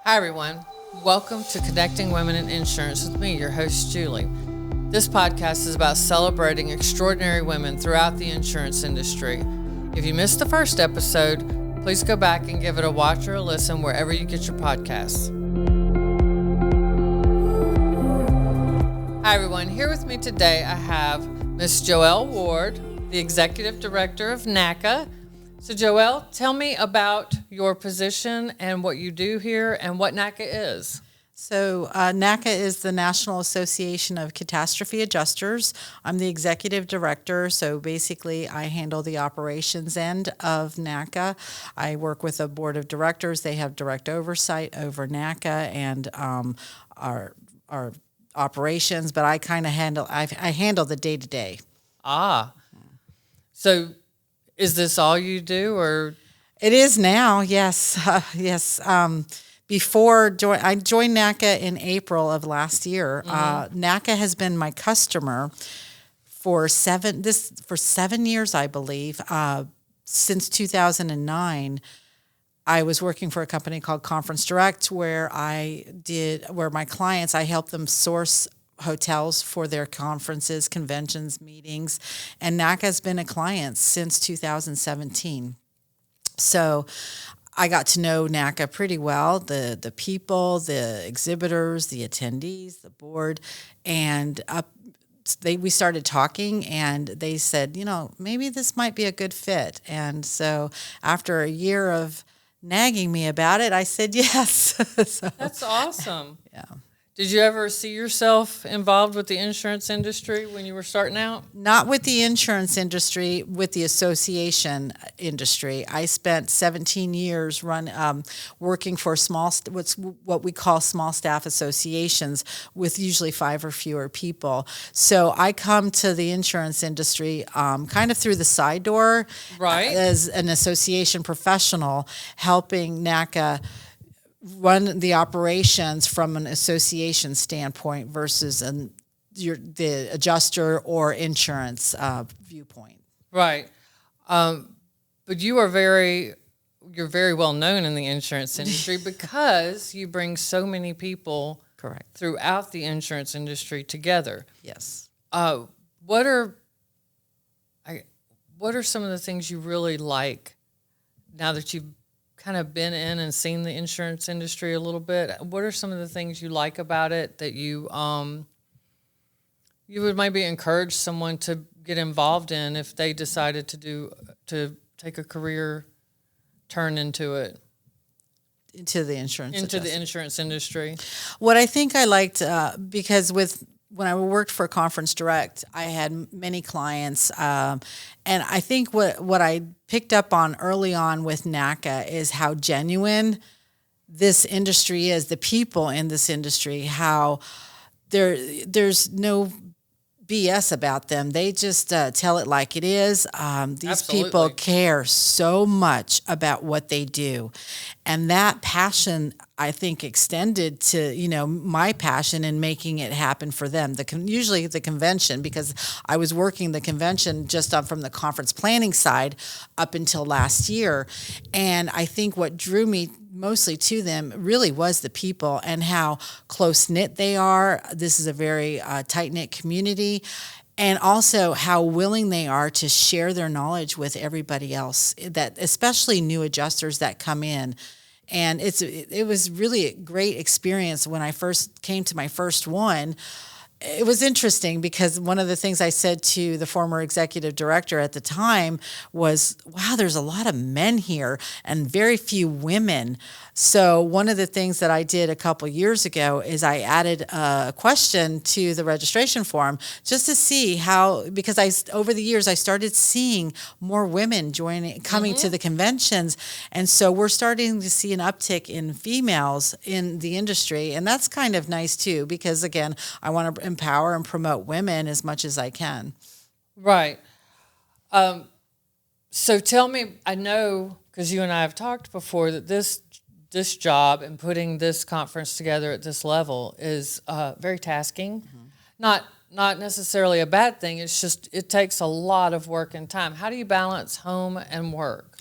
Hi, everyone. Welcome to Connecting Women in Insurance with me, your host, Julie. This podcast is about celebrating extraordinary women throughout the insurance industry. If you missed the first episode, please go back and give it a watch or a listen wherever you get your podcasts. Hi, everyone. Here with me today, I have Miss Joelle Ward, the Executive Director of NACA. So, Joelle, tell me about your position and what you do here and what NACA is. So NACA is the National Association of Catastrophe Adjusters. I'm the executive director, so basically I handle the operations end of NACA. I work with a board of directors. They have direct oversight over NACA and our operations, but I kind of handle I handle the day-to-day. So is this all you do, or? It is now, yes. Yes. I joined NACA in April of last year. NACA has been my customer for 7 years, I believe. Since 2009, I was working for a company called Conference Direct, where my clients, I helped them source hotels for their conferences, conventions, meetings, and NACA has been a client since 2017. So I got to know NACA pretty well, the people, the exhibitors, the attendees, the board, and we started talking, and they said, maybe this might be a good fit. And so after a year of nagging me about it, I said yes. So, that's awesome. Yeah. Did you ever see yourself involved with the insurance industry when you were starting out? Not with the insurance industry, with the association industry. I spent 17 years working for what we call small staff associations with usually 5 or fewer people. So I come to the insurance industry kind of through the side door, right, as an association professional, helping NACA run the operations from an association standpoint versus the adjuster or insurance viewpoint. Right. But you're very well known in the insurance industry because you bring so many people Correct. throughout the insurance industry together. Yes. What are some of the things you really like now that you've kind of been in and seen the insurance industry a little bit? What are some of the things you like about it that you would maybe encourage someone to get involved in if they decided to take a career turn into it? Into the insurance industry. What I think I liked, because when I worked for Conference Direct, I had many clients, and I think what I picked up on early on with NACA is how genuine this industry is, the people in this industry, how there's no BS about them. They just tell it like it is. These Absolutely. people care so much about what they do. And that passion, I think, extended to, my passion in making it happen for them. Usually the convention, because I was working the convention just from the conference planning side up until last year. And I think what drew me mostly to them really was the people and how close-knit they are. This is a very tight-knit community. And also how willing they are to share their knowledge with everybody else, that especially new adjusters that come in. And it was really a great experience when I first came to my first one. It was interesting because one of the things I said to the former executive director at the time was, wow, there's a lot of men here and very few women. So one of the things that I did a couple years ago is I added a question to the registration form just to see how, because over the years I started seeing more women coming to the conventions. And so we're starting to see an uptick in females in the industry. And that's kind of nice too, because again, I want to empower and promote women as much as I can. Right. So tell me, I know, because you and I have talked before, that this job and putting this conference together at this level is very tasking. Mm-hmm. Not necessarily a bad thing. It's just it takes a lot of work and time. How do you balance home and work?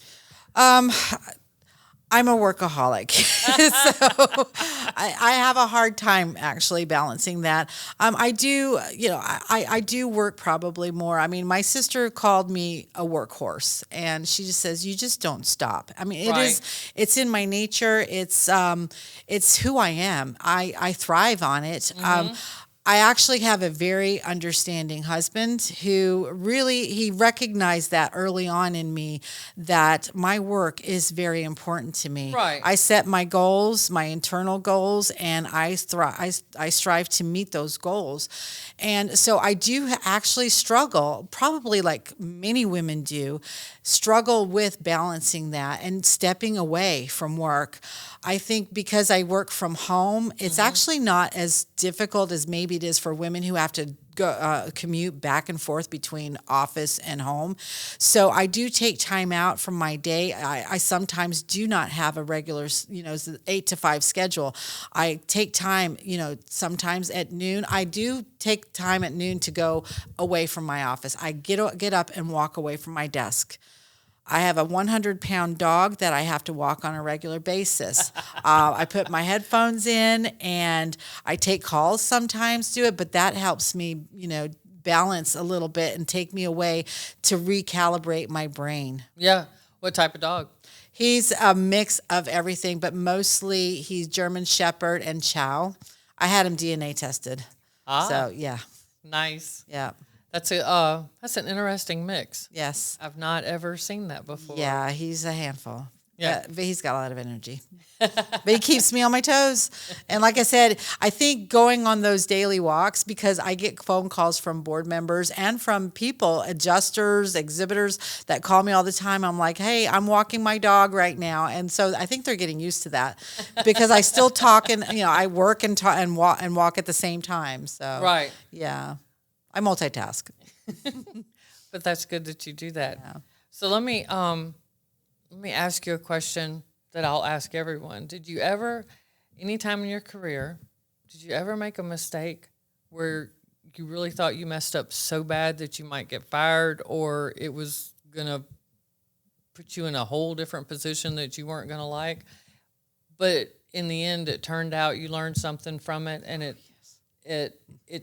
I'm a workaholic, so I have a hard time actually balancing that. I do, I do work probably more. I mean, my sister called me a workhorse, and she just says, "You just don't stop." I mean, Right. it's in my nature. It's who I am. I thrive on it. I actually have a very understanding husband who really, he recognized that early on in me, that my work is very important to me. Right. I set my goals, my internal goals, and I strive to meet those goals. And so I do actually struggle, probably like many women do, struggle with balancing that and stepping away from work. I think because I work from home, it's actually not as difficult as maybe it is for women who have to go commute back and forth between office and home. So I do take time out from my day. I sometimes do not have a regular, 8 to 5 schedule. I take time, sometimes at noon. I do take time at noon to go away from my office. I get up and walk away from my desk. I have a 100-pound dog that I have to walk on a regular basis. I put my headphones in and I take calls sometimes to it, but that helps me, balance a little bit and take me away to recalibrate my brain. Yeah. What type of dog? He's a mix of everything, but mostly he's German Shepherd and Chow. I had him DNA tested. So, yeah. Nice. Yeah. That's an interesting mix. Yes. I've not ever seen that before. Yeah, he's a handful. Yeah. But he's got a lot of energy. But he keeps me on my toes. And like I said, I think going on those daily walks, because I get phone calls from board members and from people, adjusters, exhibitors that call me all the time. I'm like, hey, I'm walking my dog right now. And so I think they're getting used to that because I still talk and, I work and talk and walk at the same time. So, Right. Yeah. I multitask. But that's good that you do that. Yeah. So let me ask you a question that I'll ask everyone. Did you ever, anytime in your career, did you ever make a mistake where you really thought you messed up so bad that you might get fired, or it was going to put you in a whole different position that you weren't going to like? But in the end, it turned out you learned something from it, and it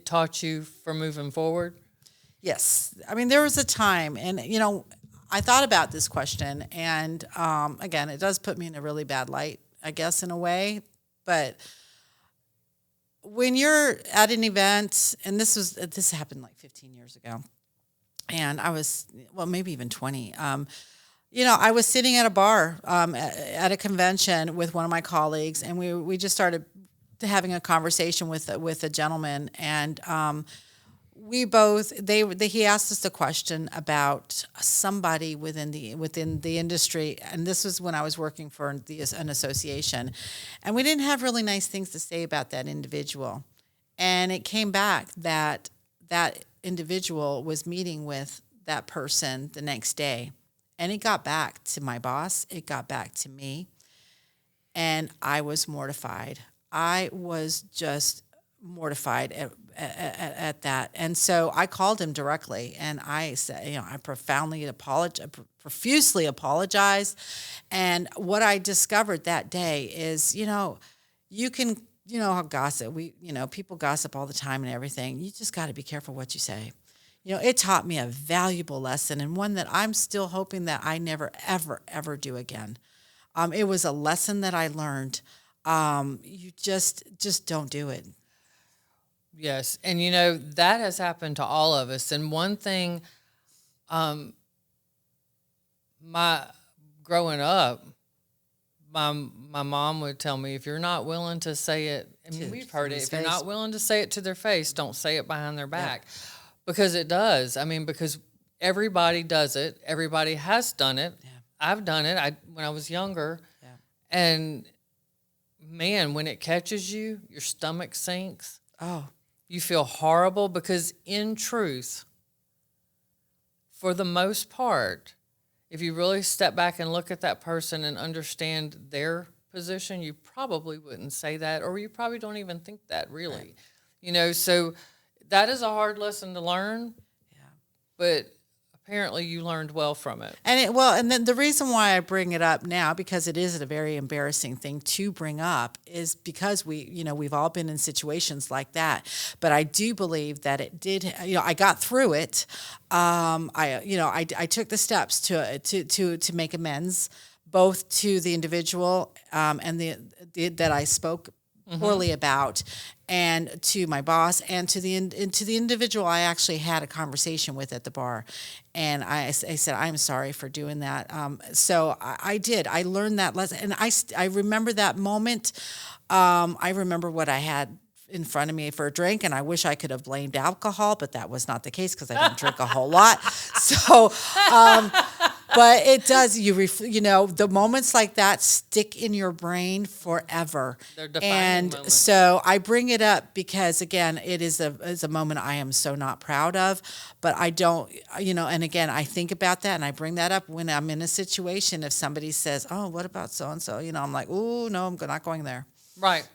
taught you for moving forward? Yes. I mean, there was a time, and, I thought about this question, and again, it does put me in a really bad light, I guess, in a way. But when you're at an event, and this happened like 15 years ago, and I was, maybe even 20. I was sitting at a bar at a convention with one of my colleagues, and we just started having a conversation with a gentleman, and he asked us a question about somebody within the industry, and this was when I was working for an association, and we didn't have really nice things to say about that individual, and it came back that individual was meeting with that person the next day, and it got back to my boss, it got back to me, and I was mortified. I was just mortified at that. And so I called him directly, and I said, I profusely apologized. And what I discovered that day is, you can, how gossip, people gossip all the time and everything. You just got to be careful what you say. It taught me a valuable lesson, and one that I'm still hoping that I never, ever, ever do again. It was a lesson that I learned. You just don't do it. Yes. And, that has happened to all of us. And one thing, growing up, my mom would tell me, if you're not willing to say it, we've heard it, if you're not willing to say it to their face, don't say it behind their back. Yeah. Because it does. Because everybody does it. Everybody has done it. Yeah. I've done it when I was younger. Yeah. And, man, when it catches you, your stomach sinks. Oh. You feel horrible because, in truth, for the most part, if you really step back and look at that person and understand their position, you probably wouldn't say that, or you probably don't even think that, really. Right. So that is a hard lesson to learn. Yeah. But apparently you learned well from it. And then the reason why I bring it up now, because it is a very embarrassing thing to bring up, is because we've all been in situations like that. But I do believe that it did. I got through it. I took the steps to make amends, both to the individual and that I spoke poorly about, and to my boss, and to the individual I actually had a conversation with at the bar, and I said, I'm sorry for doing that. So I did. I learned that lesson, and I remember that moment. I remember what I had in front of me for a drink, and I wish I could have blamed alcohol, but that was not the case because I don't drink a whole lot. So. But it does. The moments like that stick in your brain forever. They're defining moments. So I bring it up because, again, it is a moment I am so not proud of. But I don't, and again, I think about that and I bring that up when I'm in a situation. If somebody says, "Oh, what about so and so?" I'm like, "Oh, no, I'm not going there." Right.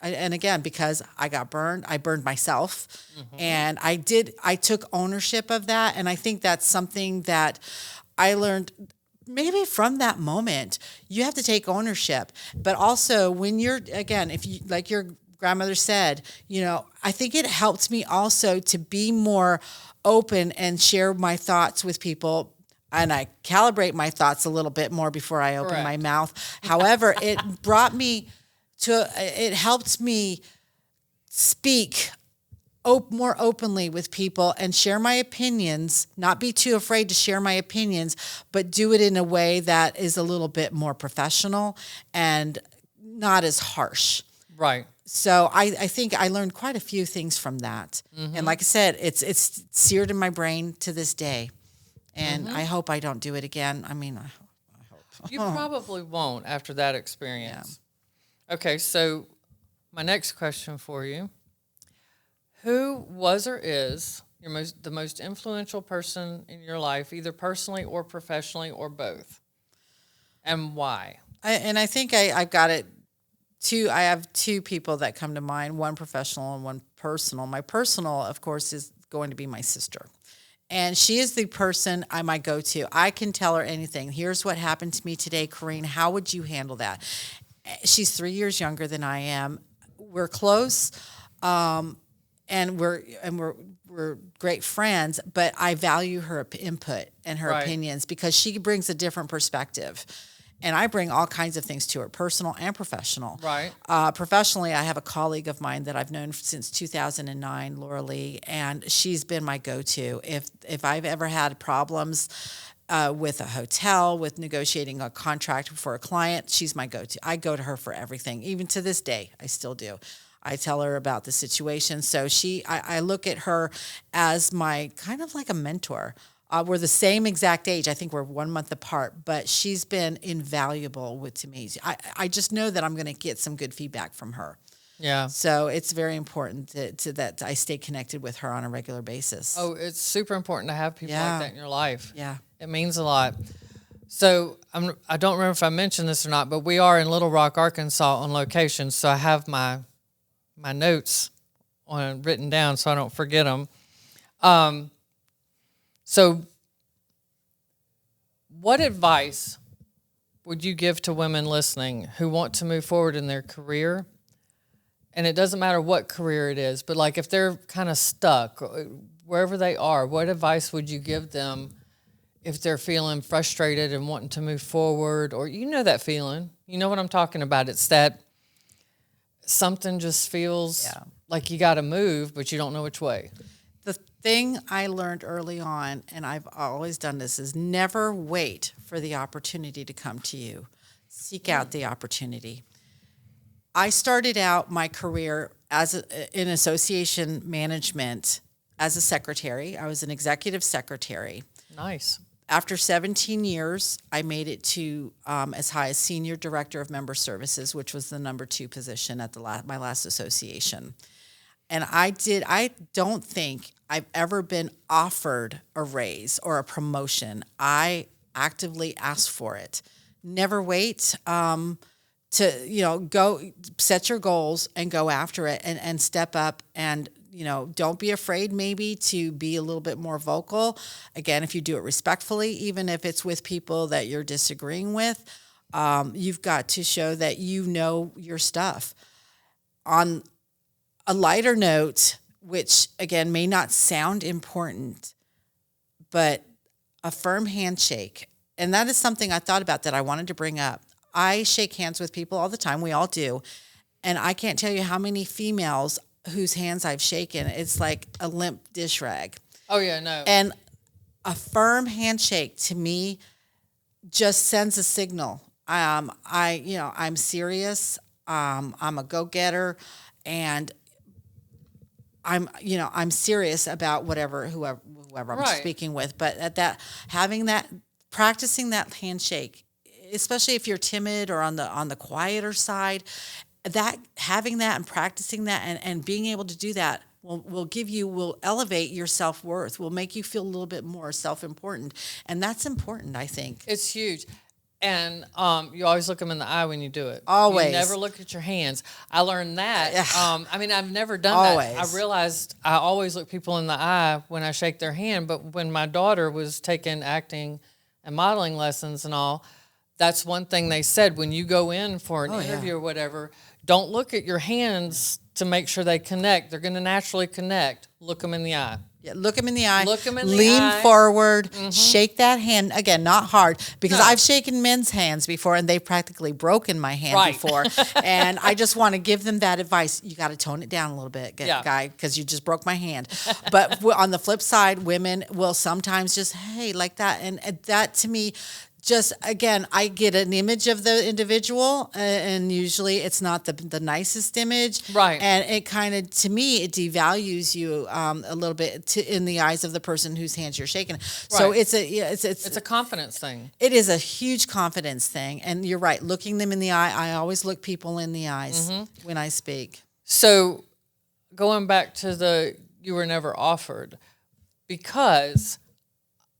And again, because I got burned, I burned myself, and I took ownership of that, and I think that's something that I learned maybe from that moment. You have to take ownership, but also when if you, like your grandmother said, I think it helped me also to be more open and share my thoughts with people. And I calibrate my thoughts a little bit more before I open my mouth. However, it helped me speak more openly with people and share my opinions, not be too afraid to share my opinions, but do it in a way that is a little bit more professional and not as harsh. Right. So I think I learned quite a few things from that. And like I said, it's seared in my brain to this day. And I hope I don't do it again. I mean, I hope. You probably won't after that experience. Yeah. Okay, so my next question for you. Who was or is the most influential person in your life, either personally or professionally or both? And why? I think I've got it. I have two people that come to mind, one professional and one personal. My personal, of course, is going to be my sister. And she is the person I might go to. I can tell her anything. Here's what happened to me today, Corrine. How would you handle that? She's 3 years younger than I am. We're close. And we're great friends, but I value her input and her opinions because she brings a different perspective. And I bring all kinds of things to her, personal and professional. Right. Professionally, I have a colleague of mine that I've known since 2009, Laura Lee, and she's been my go-to. If I've ever had problems with a hotel, with negotiating a contract for a client, she's my go-to. I go to her for everything. Even to this day, I still do. I tell her about the situation. So I look at her as my kind of like a mentor. We're the same exact age. I think we're 1 month apart, but she's been invaluable to me. I just know that I'm going to get some good feedback from her. Yeah. So it's very important that I stay connected with her on a regular basis. Oh, it's super important to have people like that in your life. Yeah. It means a lot. So I don't remember if I mentioned this or not, but we are in Little Rock, Arkansas on location. So I have my notes written down so I don't forget them. So what advice would you give to women listening who want to move forward in their career? And it doesn't matter what career it is, but like if they're kind of stuck wherever they are, what advice would you give them if they're feeling frustrated and wanting to move forward? Or that feeling. You know what I'm talking about. It's that something just feels like you got to move, but you don't know which way. The thing I learned early on, and I've always done this, is never wait for the opportunity to come to you. Seek out the opportunity. I started out my career in association management as a secretary. I was an executive secretary. Nice. After 17 years, I made it to as high as Senior Director of Member Services, which was the number 2 position at my last association. And I don't think I've ever been offered a raise or a promotion. I actively asked for it. Never wait to go set your goals and go after it and step up and don't be afraid maybe to be a little bit more vocal. Again, if you do it respectfully, even if it's with people that you're disagreeing with, you've got to show that you know your stuff. On a lighter note, which again may not sound important, but a firm handshake. And that is something I thought about that I wanted to bring up. I shake hands with people all the time. We all do. And I can't tell you how many females whose hands I've shaken. It's like a limp dish rag. Oh, yeah, no. And a firm handshake to me just sends a signal. I'm serious. I'm a go-getter, and I'm serious about whoever I'm speaking with. But at practicing that handshake, especially if you're timid or on the quieter side, that having that and practicing that and being able to do that will elevate your self-worth, will make you feel a little bit more self-important. And that's important, I think. It's huge. And you always look them in the eye when you do it. Always. You never look at your hands. I learned that. I've never done always. that. I realized I always look people in the eye when I shake their hand. But when my daughter was taking acting and modeling lessons and all, that's one thing they said. When you go in for an interview or whatever, don't look at your hands to make sure they connect. They're going to naturally connect. Look them in the eye. Yeah, look them in the eye. Look them in the Lean eye. forward. Shake that hand. Again, not hard, because No. I've shaken men's hands before, and they've practically broken my hand before. And I just want to give them that advice. You got to tone it down a little bit, guy, because you just broke my hand. But on the flip side, women will sometimes just, hey, like that. And that to me, just, again, I get an image of the individual, and usually it's not the nicest image. Right. And it kind of, to me, it devalues you a little bit in the eyes of the person whose hands you're shaking. Right. So it's a confidence thing. It is a huge confidence thing. And you're right, looking them in the eye. I always look people in the eyes when I speak. So going back to you were never offered, because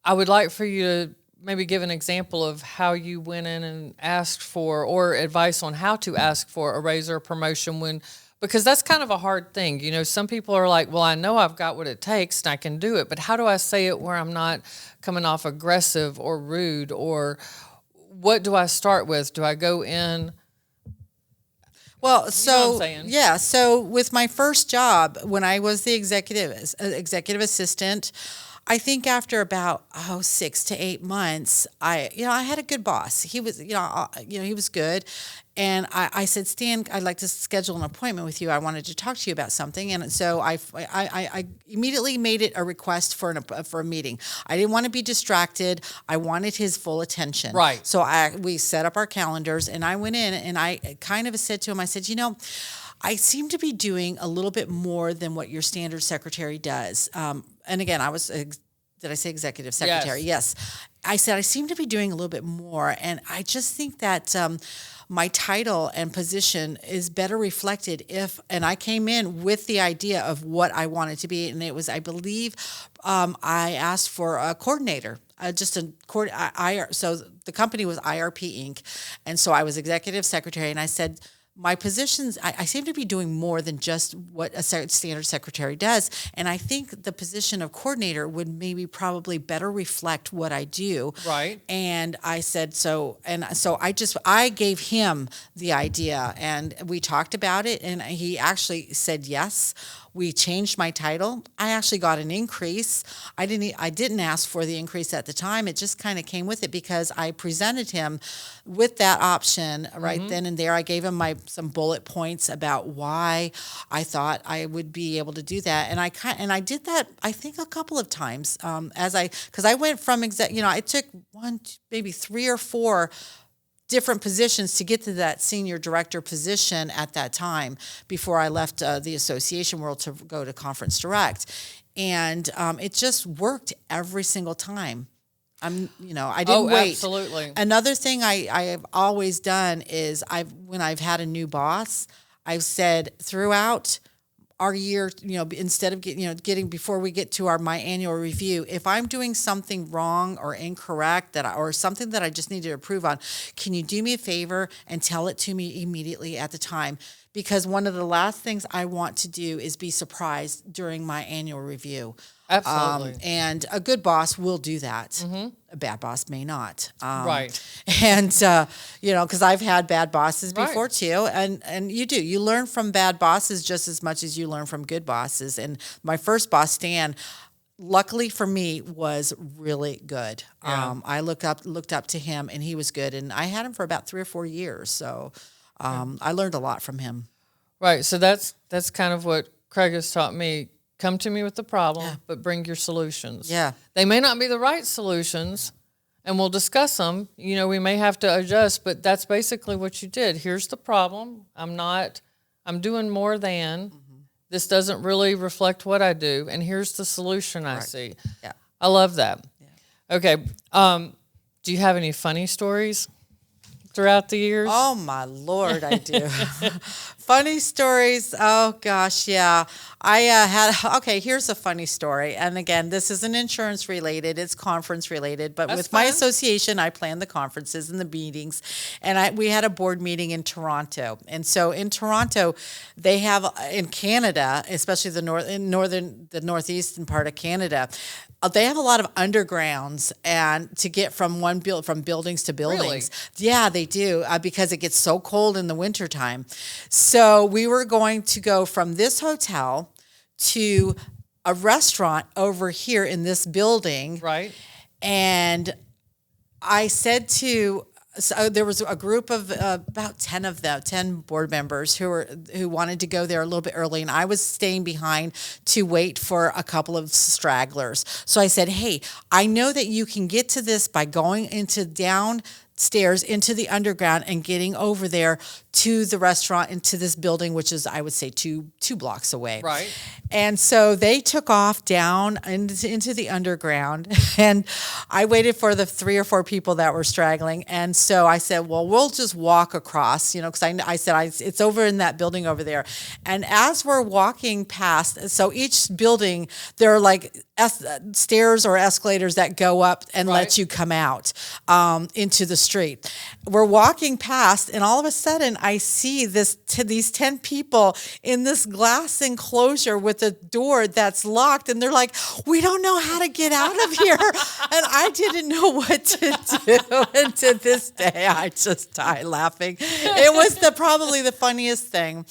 I would like for you to maybe give an example of how you went in and asked for, or advice on how to ask for a raise or a promotion because that's kind of a hard thing. Some people are like, well, I know I've got what it takes and I can do it, but how do I say it where I'm not coming off aggressive or rude, or what do I start with? Do I go in? Well, so, you know what I'm saying? Yeah. So with my first job, when I was the executive assistant, I think after about 6 to 8 months, I had a good boss. He was, he was good. And I said, Stan, I'd like to schedule an appointment with you. I wanted to talk to you about something. And so I immediately made it a request for a meeting. I didn't want to be distracted. I wanted his full attention. Right. So we set up our calendars, and I went in and I kind of said to him, I said, I seem to be doing a little bit more than what your standard secretary does. And again, I was, did I say executive secretary? Yes. I said, I seem to be doing a little bit more. And I just think that my title and position is better reflected and I came in with the idea of what I wanted to be. And it was, I believe, I asked for a coordinator. So the company was IRP Inc. And so I was executive secretary, and I said, my positions, I seem to be doing more than just what a standard secretary does. And I think the position of coordinator would maybe probably better reflect what I do. Right. And I said, so I gave him the idea, and we talked about it, and he actually said yes. We changed my title. I actually got an increase. I didn't ask for the increase at the time. It just kind of came with it because I presented him with that option right then and there. I gave him some bullet points about why I thought I would be able to do that, and I did that I think a couple of times because I went from I took maybe 3 or 4 different positions to get to that senior director position at that time before I left the association world to go to Conference Direct. And it just worked every single time. I didn't wait. Absolutely. Another thing I have always done is when I've had a new boss, I've said throughout, our year, instead of getting before we get to my annual review, if I'm doing something wrong or incorrect or something that I just need to improve on, can you do me a favor and tell it to me immediately at the time? Because one of the last things I want to do is be surprised during my annual review. Absolutely. And a good boss will do that. A bad boss may not. Right. And, because I've had bad bosses Right. before too. And you learn from bad bosses just as much as you learn from good bosses. And my first boss, Stan, luckily for me, was really good. Yeah. I looked up to him, and he was good. And I had him for about 3 or 4 years. So I learned a lot from him. Right. So that's kind of what Craig has taught me. Come to me with the problem, but bring your solutions. Yeah. They may not be the right solutions, and we'll discuss them. We may have to adjust, but that's basically what you did. Here's the problem. I'm doing more than. This doesn't really reflect what I do, and here's the solution I see. Yeah. I love that. Yeah. Okay. Do you have any funny stories throughout the years? Oh, my Lord, I do. Funny stories. Oh, gosh, yeah. Here's a funny story. And again, this isn't insurance related. It's conference related. But That's with my fine. association, I plan the conferences and the meetings. And we had a board meeting in Toronto. And so in Toronto, they have, in Canada, especially the northeastern part of Canada, they have a lot of undergrounds and to get from from buildings to buildings. Really? Yeah, they do because it gets so cold in the wintertime. So we were going to go from this hotel to a restaurant over here in this building. Right. And I said so there was a group of about 10 board members who wanted to go there a little bit early, and I was staying behind to wait for a couple of stragglers. So I said, hey, I know that you can get to this by going downstairs into the underground and getting over there to the restaurant into this building, which is, I would say, two blocks away. Right. And so they took off down into the underground, and I waited for the 3 or 4 people that were straggling. And so I said, well, we'll just walk across, because I said, it's over in that building over there. And as we're walking past, so each building, there are like stairs or escalators that go up and let you come out into the street. We're walking past, and all of a sudden I see these 10 people in this glass enclosure with a door that's locked, and they're like, we don't know how to get out of here. And I didn't know what to do. And to this day, I just die laughing. It was probably the funniest thing.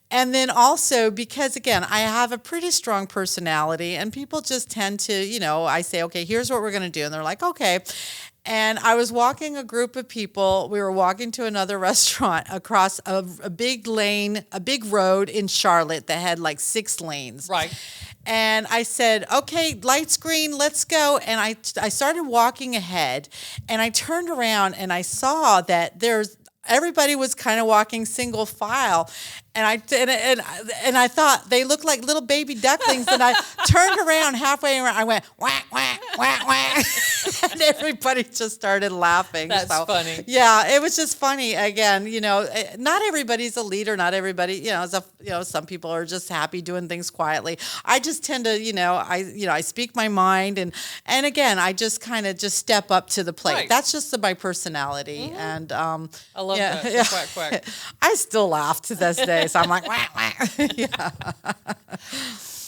And then also, because again, I have a pretty strong personality, and people just tend to, I say, okay, here's what we're going to do. And they're like, okay. And I was walking a group of people. We were walking to another restaurant across a big lane, a big road in Charlotte that had like 6 lanes. Right. And I said, okay, light's green, let's go. And I started walking ahead, and I turned around and I saw that everybody was kind of walking single file. And I thought they looked like little baby ducklings. And I turned around halfway around. I went, whack, whack, whack, whack. And everybody just started laughing. That's funny. Yeah, it was just funny. Again, not everybody's a leader. Not everybody, some people are just happy doing things quietly. I just tend to, I speak my mind. And again, I just kind of just step up to the plate. Right. That's just my personality. Mm-hmm. And I love that. Yeah. Quack, quack. I still laugh to this day. So I'm like, whack, whack. Yeah.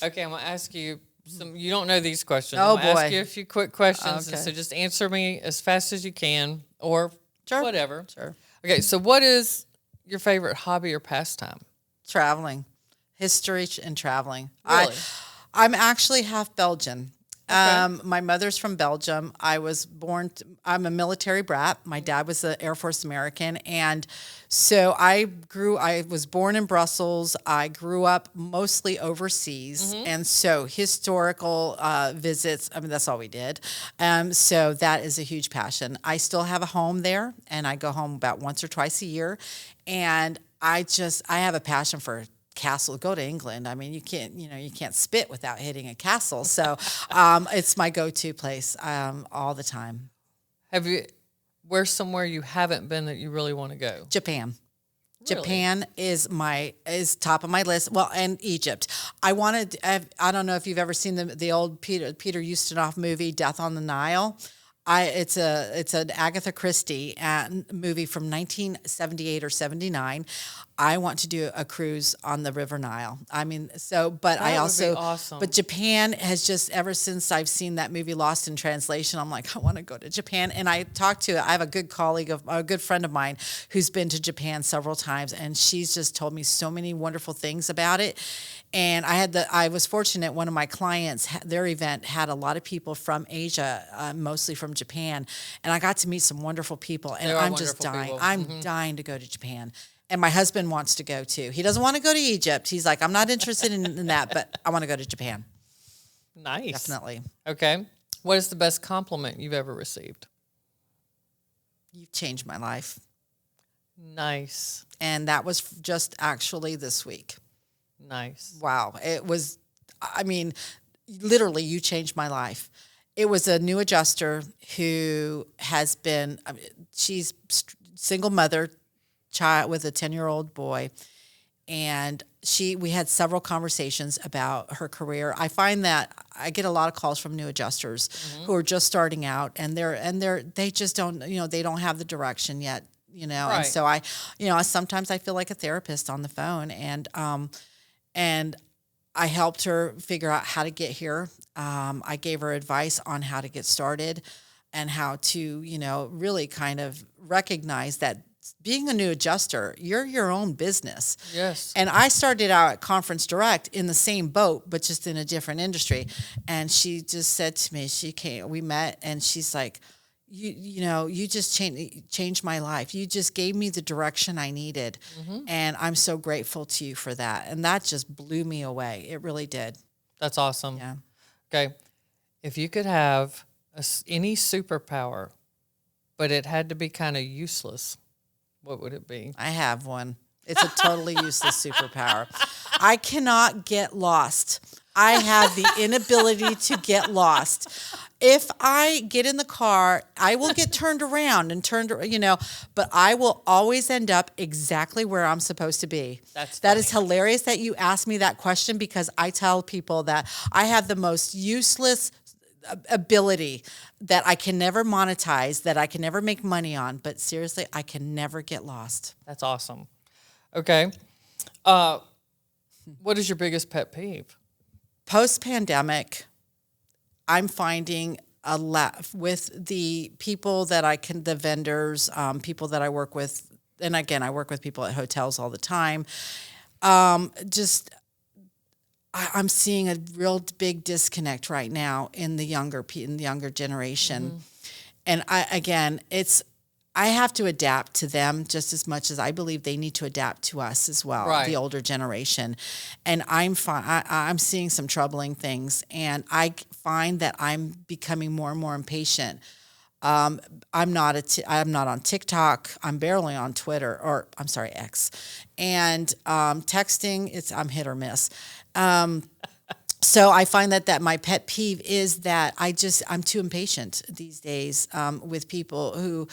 Okay, I'm going to ask you some. You don't know these questions. Oh, I'm going to boy. ask you a few quick questions. Okay. And so just answer me as fast as you can or Sure. whatever. Sure. Okay, so what is your favorite hobby or pastime? Traveling. History and traveling. Really? I'm actually half Belgian. Okay. My mother's from Belgium. I'm a military brat. My dad was an Air Force American. And so I was born in Brussels. I grew up mostly overseas. Mm-hmm. And so historical visits, that's all we did. So that is a huge passion. I still have a home there, and I go home about once or twice a year. And I have a passion for castle. Go to England. I mean, you can't spit without hitting a castle. So it's my go-to place all the time. Where's somewhere you haven't been that you really want to go? Japan. Japan is top of my list. Well, and Egypt. I don't know if you've ever seen the old Peter Ustinov movie, Death on the Nile. It's an Agatha Christie movie from 1978 or 79. I want to do a cruise on the River Nile. I mean, but That would be awesome. But Japan has just, ever since I've seen that movie Lost in Translation, I'm like, I want to go to Japan. And I have a good a good friend of mine who's been to Japan several times, and she's just told me so many wonderful things about it. And I was fortunate. One of my clients, their event had a lot of people from Asia, mostly from Japan, and I got to meet some wonderful people. And I'm just dying. People. I'm dying to go to Japan. And my husband wants to go too. He doesn't want to go to Egypt. He's like, I'm not interested in that, but I want to go to Japan. Nice. Definitely. Okay. What is the best compliment you've ever received? You've changed my life. Nice. And that was just actually this week. Nice. Wow. It was, literally, you changed my life. It was a new adjuster who has been, she's single mother, child with a 10-year-old boy, and we had several conversations about her career. I find that I get a lot of calls from new adjusters who are just starting out, and they just don't, they don't have the direction yet, Right. And so sometimes I feel like a therapist on the phone, and I helped her figure out how to get here. I gave her advice on how to get started and how to, really kind of recognize that being a new adjuster, you're your own business. Yes. And I started out at Conference Direct in the same boat, but just in a different industry. And she just said to me, we met, and she's like, you just changed my life. You just gave me the direction I needed. And I'm so grateful to you for that. And that just blew me away. It really did. That's awesome. Yeah. Okay. If you could have any superpower, but it had to be kind of useless, what would it be? I have one. It's a totally useless superpower. I cannot get lost. I have the inability to get lost. If I get in the car, I will get turned around, but I will always end up exactly where I'm supposed to be. That is hilarious that you asked me that question, because I tell people that I have the most useless ability that I can never monetize, that I can never make money on, but seriously, I can never get lost. That's awesome. Okay. What is your biggest pet peeve? Post-pandemic, I'm finding a lot with the people the vendors, people that I work with, and again, I work with people at hotels all the time. I'm seeing a real big disconnect right now in the younger generation. And I have to adapt to them just as much as I believe they need to adapt to us as well, right. The older generation. And I'm seeing some troubling things, and I find that I'm becoming more and more impatient. I'm not on TikTok. I'm barely on Twitter, or I'm sorry, X. And texting, I'm hit or miss. So I find that my pet peeve is that I'm too impatient these days with people who,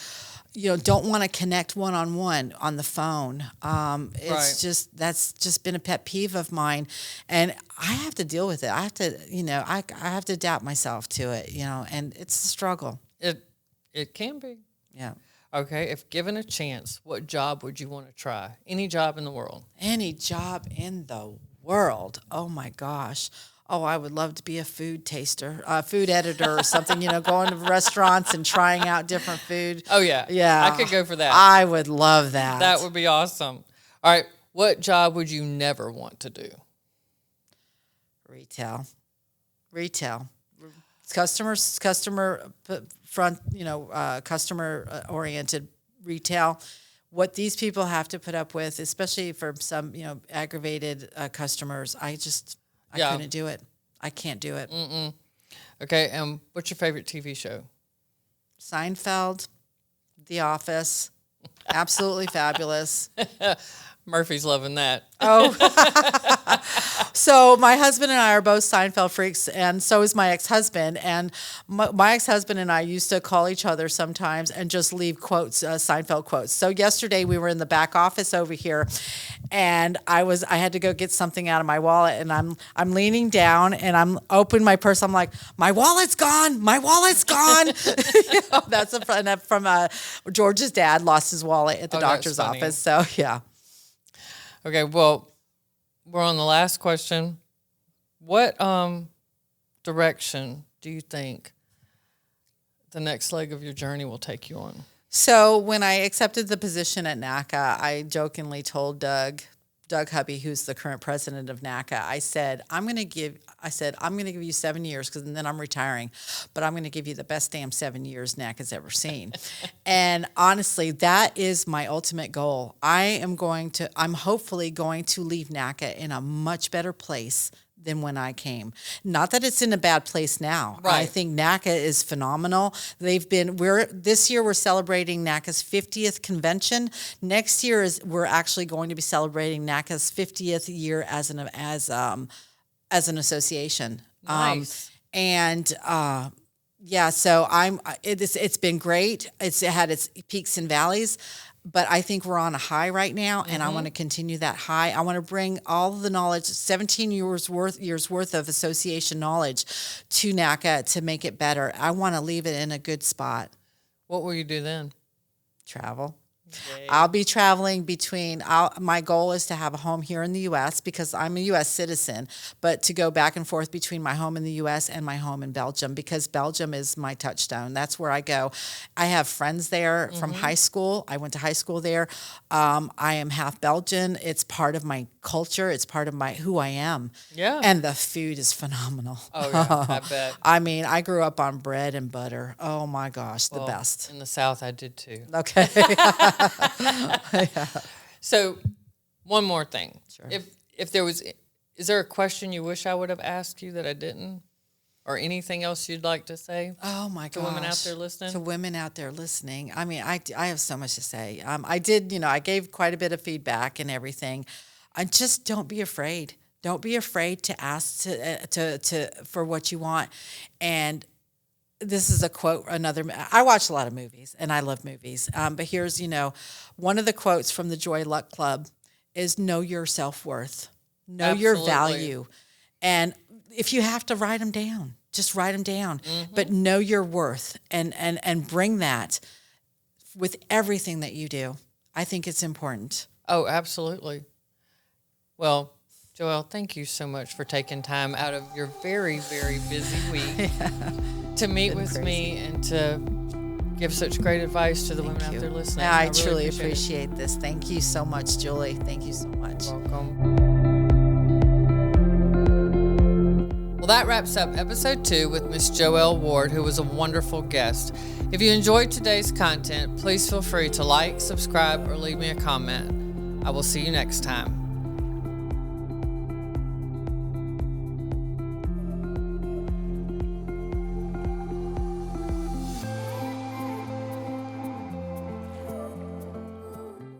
don't want to connect one-on-one on the phone. That's just been a pet peeve of mine, and I have to deal with it. I have to, I have to adapt myself to it, and it's a struggle. It can be. Yeah. Okay. If given a chance, what job would you want to try? Any job in the world? Any job in the world. Oh my gosh. Oh, I would love to be a food taster, food editor or something, going to restaurants and trying out different food. Oh, yeah. Yeah. I could go for that. I would love that. That would be awesome. All right. What job would you never want to do? Retail. Customer front, customer oriented retail. What these people have to put up with, especially for some, aggravated customers, I couldn't do it. I can't do it. Mm-mm. Okay, and what's your favorite TV show? Seinfeld, The Office, absolutely fabulous. Murphy's loving that. Oh, so my husband and I are both Seinfeld freaks, and so is my ex-husband. And my ex-husband and I used to call each other sometimes and just leave quotes, Seinfeld quotes. So yesterday we were in the back office over here, and I had to go get something out of my wallet, and I'm leaning down and I'm opening my purse. I'm like, my wallet's gone. My wallet's gone. That's from George's dad lost his wallet at the doctor's office. So yeah. Okay, well, we're on the last question. What direction do you think the next leg of your journey will take you on? So when I accepted the position at NACA, I jokingly told Doug Hubby, who's the current president of NACA, I said, I'm going to give you 7 years because then I'm retiring, but I'm going to give you the best damn 7 years NACA's ever seen. And honestly, that is my ultimate goal. I'm hopefully going to leave NACA in a much better place than when I came. Not that it's in a bad place now. Right. I think NACA is phenomenal. This year we're celebrating NACA's 50th convention. Next year we're actually going to be celebrating NACA's 50th year as an association. Nice. So it's been great. It's had its peaks and valleys. But I think we're on a high right now, and I want to continue that high. I want to bring all the knowledge, 17 years worth of association knowledge to NACA to make it better. I want to leave it in a good spot. What will you do then? Travel. Yay. I'll be traveling my goal is to have a home here in the U.S. because I'm a U.S. citizen, but to go back and forth between my home in the U.S. and my home in Belgium because Belgium is my touchstone. That's where I go. I have friends there from high school. I went to high school there. I am half Belgian. It's part of my culture. It's part of who I am. Yeah. And the food is phenomenal. Oh, yeah, I bet. I mean, I grew up on bread and butter. Oh, my gosh, the best. In the South, I did too. Okay. Yeah. So, one more thing. Sure. Is there a question you wish I would have asked you that I didn't, or anything else you'd like to say? Oh my gosh! To women out there listening. To women out there listening. I mean, I have so much to say. I gave quite a bit of feedback and everything. I just don't be afraid. Don't be afraid to ask for what you want. And this is a quote. I watch a lot of movies, and I love movies. But here's, one of the quotes from the Joy Luck Club is know your self-worth, know your value. And if you have to write them down, just write them down. But know your worth and bring that with everything that you do. I think it's important. Oh, absolutely. Well, Joelle, thank you so much for taking time out of your very, very busy week to meet with me and to give such great advice to the women out there listening. I truly appreciate this. Thank you so much, Julie. Thank you so much. Welcome. Well, that wraps up episode 2 with Miss Joelle Ward, who was a wonderful guest. If you enjoyed today's content, please feel free to like, subscribe, or leave me a comment. I will see you next time.